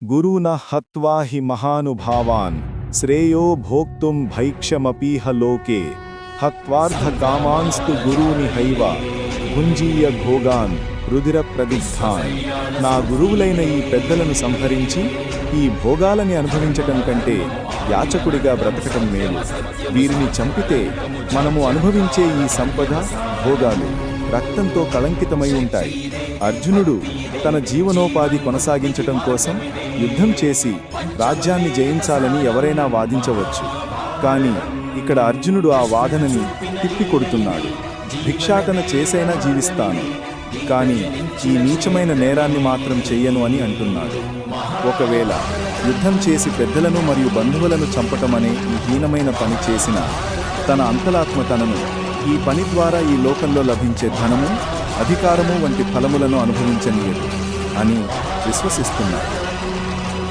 గురున హత్వా హి మహానుభావాన్ శ్రేయో భోక్తుం భైక్షమపీహ లోకే హత్వార్థకామాంస్తు గురూని హైవ భుంజీయ భోగాన్ రుధిర ప్రదిగ్ధాన్. నా గురువులైన ఈ పెద్దలను సంహరించి ఈ భోగాలని అనుభవించటం కంటే యాచకుడిగా బ్రతకటం మేలు. వీరిని చంపితే మనము అనుభవించే ఈ సంపద, భోగాలు రక్తంతో కళంకితమై ఉంటాయి. అర్జునుడు తన జీవనోపాధి కొనసాగించటం కోసం యుద్ధం చేసి రాజ్యాన్ని జయించాలని ఎవరైనా వాదించవచ్చు. కానీ ఇక్కడ అర్జునుడు ఆ వాదనని తిప్పికొడుతున్నాడు. భిక్షాటన చేసైనా జీవిస్తాను, కానీ ఈ నీచమైన నేరాన్ని మాత్రం చెయ్యను అని అంటున్నాడు. ఒకవేళ యుద్ధం చేసి పెద్దలను మరియు బంధువులను చంపటమనే ఈ హీనమైన పని చేసిన తన అంతరాత్మ తనను ఈ పని ద్వారా ఈ లోకంలో లభించే ధనము, అధికారము వంటి ఫలములను అనుభవించనీయదు అని విశ్వసిస్తున్నాడు.